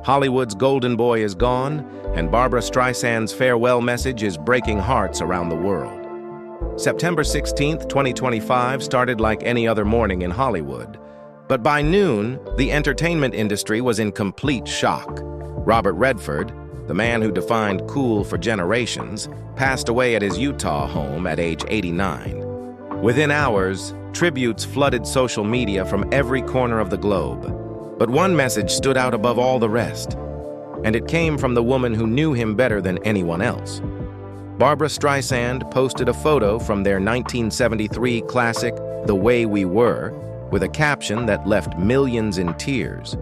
Hollywood's golden boy is gone, and Barbra Streisand's farewell message is breaking hearts around the world. September 16th, 2025 started like any other morning in Hollywood. But by noon, the entertainment industry was in complete shock. Robert Redford, the man who defined cool for generations, passed away at his Utah home at age 89. Within hours, tributes flooded social media from every corner of the globe. But one message stood out above all the rest, and it came from the woman who knew him better than anyone else. Barbra Streisand posted a photo from their 1973 classic, The Way We Were, with a caption that left millions in tears.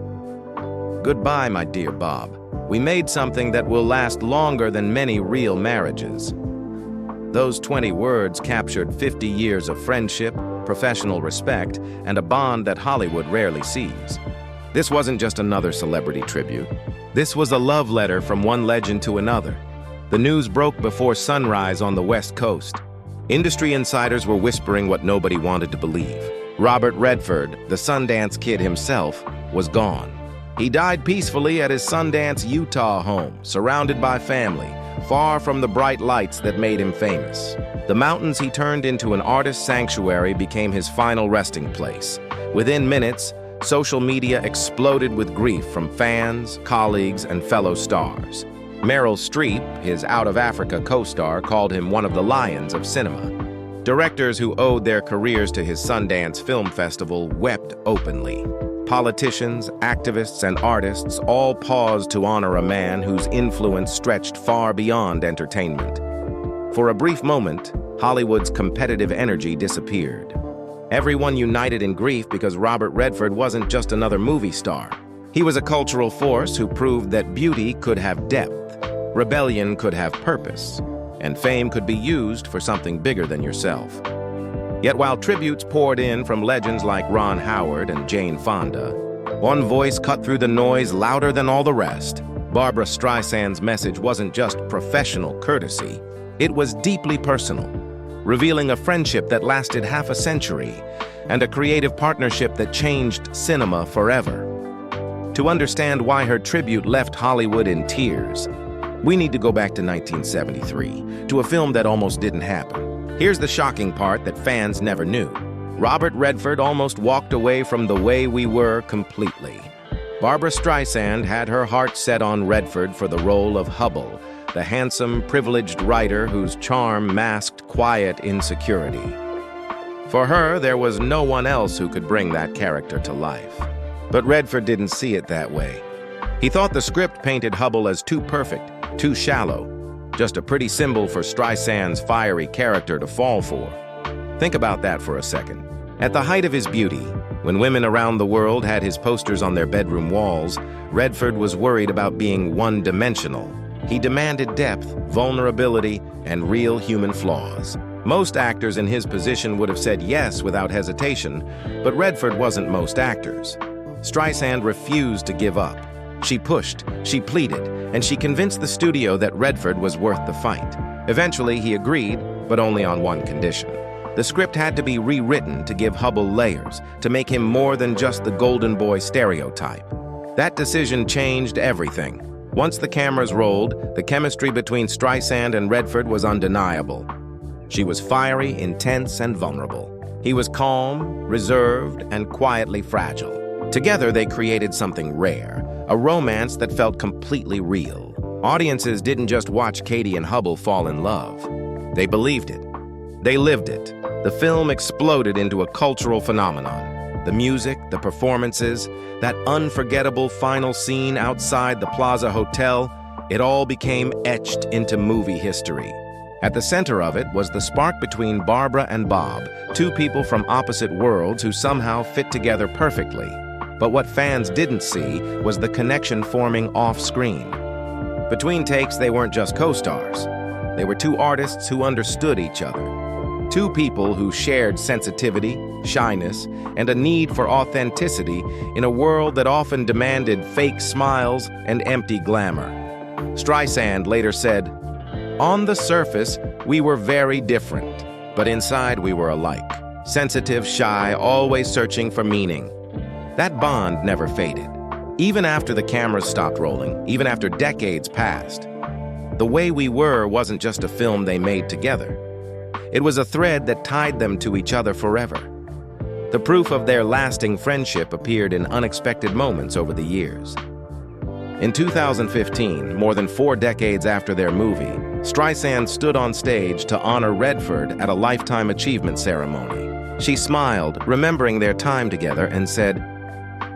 "Goodbye, my dear Bob. We made something that will last longer than many real marriages." Those 20 words captured 50 years of friendship, professional respect, and a bond that Hollywood rarely sees. This wasn't just another celebrity tribute. This was a love letter from one legend to another. The news broke before sunrise on the West Coast. Industry insiders were whispering what nobody wanted to believe. Robert Redford, the Sundance Kid himself, was gone. He died peacefully at his Sundance, Utah home, surrounded by family, far from the bright lights that made him famous. The mountains he turned into an artist's sanctuary became his final resting place. Within minutes, social media exploded with grief from fans, colleagues, and fellow stars. Meryl Streep, his Out of Africa co-star, called him one of the lions of cinema. Directors who owed their careers to his Sundance Film Festival wept openly. Politicians, activists, and artists all paused to honor a man whose influence stretched far beyond entertainment. For a brief moment, Hollywood's competitive energy disappeared. Everyone united in grief because Robert Redford wasn't just another movie star. He was a cultural force who proved that beauty could have depth, rebellion could have purpose, and fame could be used for something bigger than yourself. Yet while tributes poured in from legends like Ron Howard and Jane Fonda, one voice cut through the noise louder than all the rest. Barbra Streisand's message wasn't just professional courtesy, it was deeply personal, revealing a friendship that lasted half a century and a creative partnership that changed cinema forever. To understand why her tribute left Hollywood in tears, we need to go back to 1973, to a film that almost didn't happen. Here's the shocking part that fans never knew. Robert Redford almost walked away from The Way We Were completely. Barbra Streisand had her heart set on Redford for the role of Hubble, the handsome, privileged writer whose charm masked quiet insecurity. For her, there was no one else who could bring that character to life. But Redford didn't see it that way. He thought the script painted Hubble as too perfect, too shallow, just a pretty symbol for Streisand's fiery character to fall for. Think about that for a second. At the height of his beauty, when women around the world had his posters on their bedroom walls, Redford was worried about being one-dimensional. He demanded depth, vulnerability, and real human flaws. Most actors in his position would have said yes without hesitation, but Redford wasn't most actors. Streisand refused to give up. She pushed, she pleaded, and she convinced the studio that Redford was worth the fight. Eventually, he agreed, but only on one condition. The script had to be rewritten to give Hubble layers, to make him more than just the golden boy stereotype. That decision changed everything. Once the cameras rolled, the chemistry between Streisand and Redford was undeniable. She was fiery, intense, and vulnerable. He was calm, reserved, and quietly fragile. Together, they created something rare, a romance that felt completely real. Audiences didn't just watch Katie and Hubble fall in love. They believed it. They lived it. The film exploded into a cultural phenomenon. The music, the performances, that unforgettable final scene outside the Plaza Hotel, it all became etched into movie history. At the center of it was the spark between Barbra and Bob, two people from opposite worlds who somehow fit together perfectly. But what fans didn't see was the connection forming off-screen. Between takes, they weren't just co-stars. They were two artists who understood each other. Two people who shared sensitivity, shyness, and a need for authenticity in a world that often demanded fake smiles and empty glamour. Streisand later said, "On the surface, we were very different, but inside we were alike. Sensitive, shy, always searching for meaning." That bond never faded. Even after the cameras stopped rolling, even after decades passed, The Way We Were wasn't just a film they made together. It was a thread that tied them to each other forever. The proof of their lasting friendship appeared in unexpected moments over the years. In 2015, more than 4 decades after their movie, Streisand stood on stage to honor Redford at a Lifetime Achievement ceremony. She smiled, remembering their time together, and said,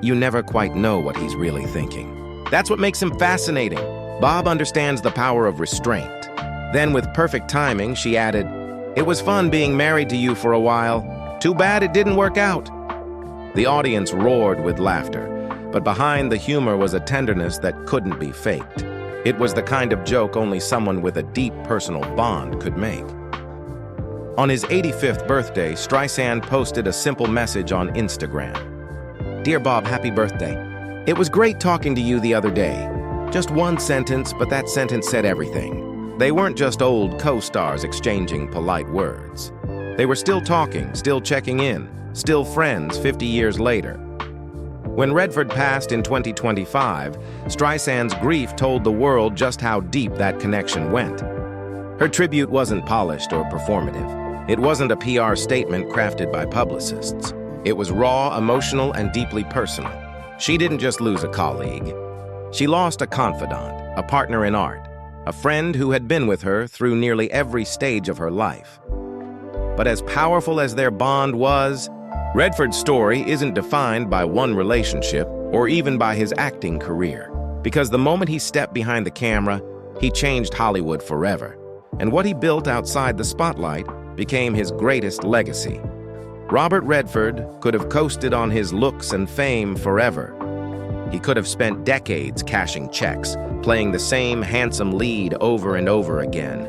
"You never quite know what he's really thinking." That's what makes him fascinating. Bob understands the power of restraint. Then, with perfect timing, she added, "It was fun being married to you for a while. Too bad it didn't work out." The audience roared with laughter, but behind the humor was a tenderness that couldn't be faked. It was the kind of joke only someone with a deep personal bond could make. On his 85th birthday, Streisand posted a simple message on Instagram. "Dear Bob, happy birthday. It was great talking to you the other day. Just one sentence, but that sentence said everything." They weren't just old co-stars exchanging polite words. They were still talking, still checking in, still friends 50 years later. When Redford passed in 2025, Streisand's grief told the world just how deep that connection went. Her tribute wasn't polished or performative. It wasn't a PR statement crafted by publicists. It was raw, emotional, and deeply personal. She didn't just lose a colleague. She lost a confidant, a partner in art, a friend who had been with her through nearly every stage of her life. But as powerful as their bond was, Redford's story isn't defined by one relationship or even by his acting career. Because the moment he stepped behind the camera, he changed Hollywood forever. And what he built outside the spotlight became his greatest legacy. Robert Redford could have coasted on his looks and fame forever. He could have spent decades cashing checks, playing the same handsome lead over and over again.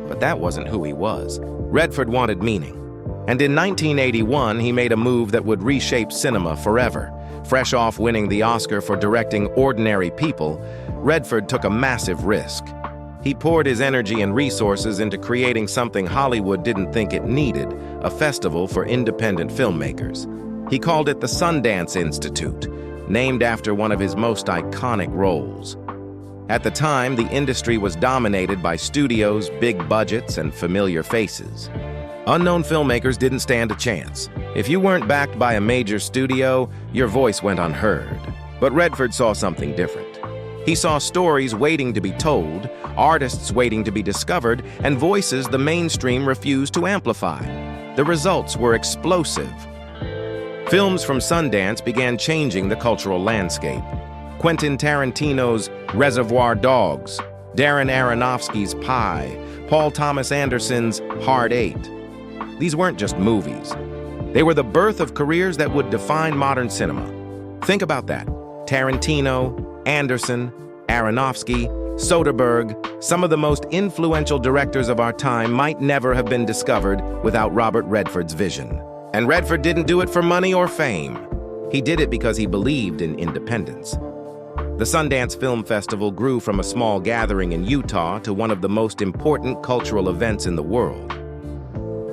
But that wasn't who he was. Redford wanted meaning. And in 1981, he made a move that would reshape cinema forever. Fresh off winning the Oscar for directing Ordinary People, Redford took a massive risk. He poured his energy and resources into creating something Hollywood didn't think it needed, a festival for independent filmmakers. He called it the Sundance Institute, named after one of his most iconic roles. At the time, the industry was dominated by studios, big budgets, and familiar faces. Unknown filmmakers didn't stand a chance. If you weren't backed by a major studio, your voice went unheard. But Redford saw something different. He saw stories waiting to be told, artists waiting to be discovered, and voices the mainstream refused to amplify. The results were explosive. Films from Sundance began changing the cultural landscape. Quentin Tarantino's Reservoir Dogs, Darren Aronofsky's Pi, Paul Thomas Anderson's Hard Eight. These weren't just movies. They were the birth of careers that would define modern cinema. Think about that. Tarantino, Anderson, Aronofsky, Soderbergh, some of the most influential directors of our time might never have been discovered without Robert Redford's vision. And Redford didn't do it for money or fame. He did it because he believed in independence. The Sundance Film Festival grew from a small gathering in Utah to one of the most important cultural events in the world.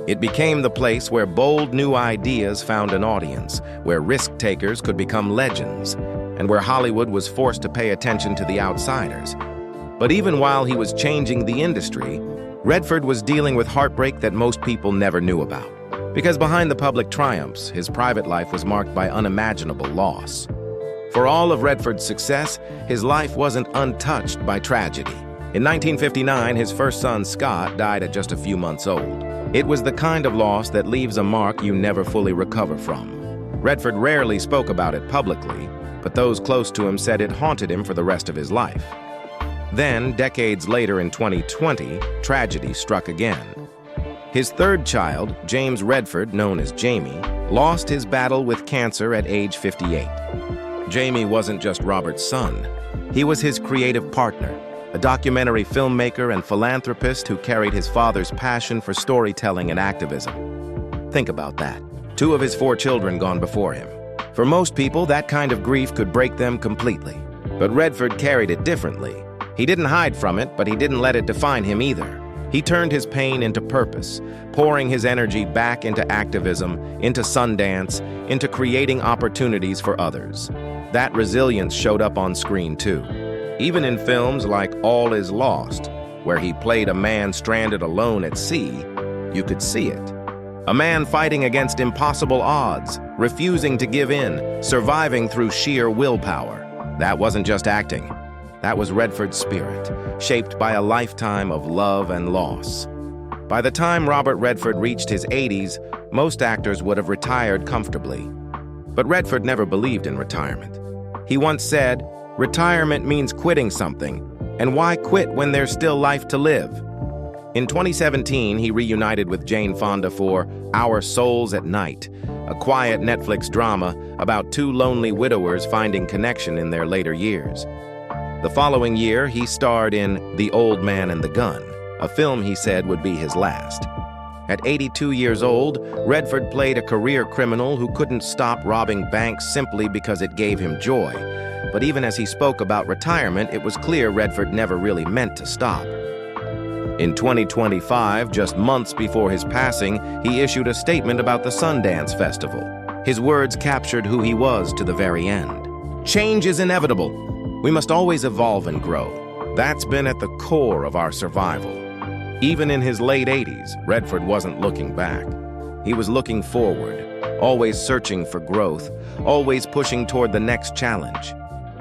It became the place where bold new ideas found an audience, where risk-takers could become legends, and where Hollywood was forced to pay attention to the outsiders. But even while he was changing the industry, Redford was dealing with heartbreak that most people never knew about. Because behind the public triumphs, his private life was marked by unimaginable loss. For all of Redford's success, his life wasn't untouched by tragedy. In 1959, his first son, Scott, died at just a few months old. It was the kind of loss that leaves a mark you never fully recover from. Redford rarely spoke about it publicly, but those close to him said it haunted him for the rest of his life. Then, decades later in 2020, tragedy struck again. His third child, James Redford, known as Jamie, lost his battle with cancer at age 58. Jamie wasn't just Robert's son. He was his creative partner, a documentary filmmaker and philanthropist who carried his father's passion for storytelling and activism. Think about that. 2 of his 4 children gone before him. For most people, that kind of grief could break them completely. But Redford carried it differently. He didn't hide from it, but he didn't let it define him either. He turned his pain into purpose, pouring his energy back into activism, into Sundance, into creating opportunities for others. That resilience showed up on screen too. Even in films like All Is Lost, where he played a man stranded alone at sea, you could see it. A man fighting against impossible odds, refusing to give in, surviving through sheer willpower. That wasn't just acting. That was Redford's spirit, shaped by a lifetime of love and loss. By the time Robert Redford reached his 80s, most actors would have retired comfortably. But Redford never believed in retirement. He once said, "Retirement means quitting something, and why quit when there's still life to live?" In 2017, he reunited with Jane Fonda for Our Souls at Night, a quiet Netflix drama about two lonely widowers finding connection in their later years. The following year, he starred in The Old Man and the Gun, a film he said would be his last. At 82 years old, Redford played a career criminal who couldn't stop robbing banks simply because it gave him joy. But even as he spoke about retirement, it was clear Redford never really meant to stop. In 2025, just months before his passing, he issued a statement about the Sundance Festival. His words captured who he was to the very end. "Change is inevitable. We must always evolve and grow. That's been at the core of our survival." Even in his late 80s, Redford wasn't looking back. He was looking forward, always searching for growth, always pushing toward the next challenge.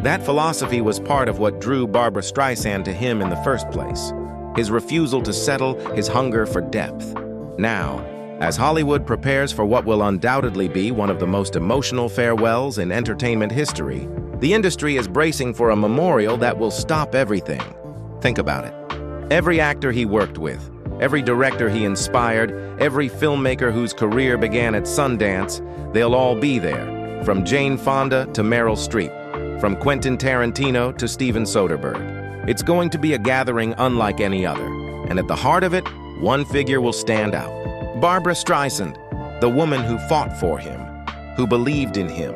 That philosophy was part of what drew Barbra Streisand to him in the first place. His refusal to settle, his hunger for depth. Now, as Hollywood prepares for what will undoubtedly be one of the most emotional farewells in entertainment history, the industry is bracing for a memorial that will stop everything. Think about it. Every actor he worked with, every director he inspired, every filmmaker whose career began at Sundance, they'll all be there, from Jane Fonda to Meryl Streep, from Quentin Tarantino to Steven Soderbergh. It's going to be a gathering unlike any other, and at the heart of it, one figure will stand out. Barbra Streisand, the woman who fought for him, who believed in him,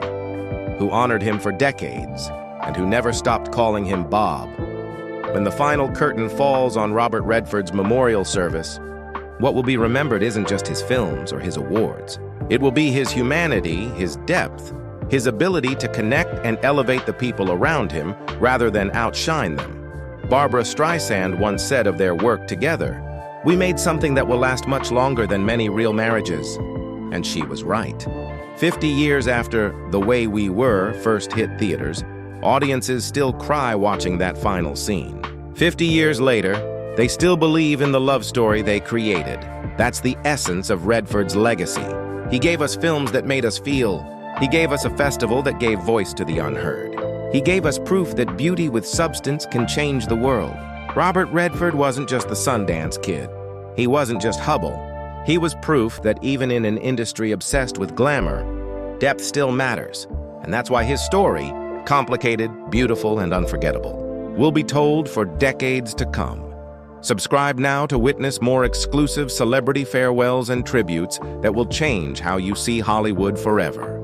who honored him for decades, and who never stopped calling him Bob. When the final curtain falls on Robert Redford's memorial service, what will be remembered isn't just his films or his awards. It will be his humanity, his depth, his ability to connect and elevate the people around him rather than outshine them. Barbra Streisand once said of their work together, "We made something that will last much longer than many real marriages." And she was right. 50 years after The Way We Were first hit theaters, audiences still cry watching that final scene. 50 years later, they still believe in the love story they created. That's the essence of Redford's legacy. He gave us films that made us feel. He gave us a festival that gave voice to the unheard. He gave us proof that beauty with substance can change the world. Robert Redford wasn't just the Sundance Kid. He wasn't just Hubble. He was proof that even in an industry obsessed with glamour, depth still matters. And that's why his story, complicated, beautiful, and unforgettable, will be told for decades to come. Subscribe now to witness more exclusive celebrity farewells and tributes that will change how you see Hollywood forever.